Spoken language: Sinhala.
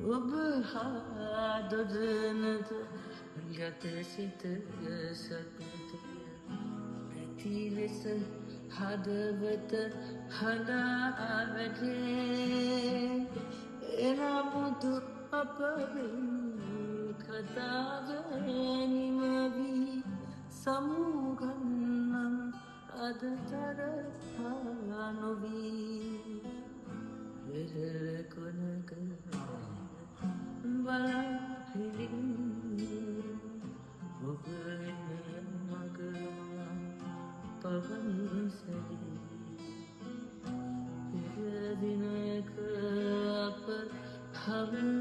ඔබ හා දොදනත ගතසිත සකතිය ඇති ලෙස හදවත හදා වැටේ එනමුතු අපෙන් කතාගනිමවී සමුගන්නම් අදතර නොවී වෙරළ කොනක බලහිලින් ඔබ මග පවන් සැදී පෙරදිනක අප හවන්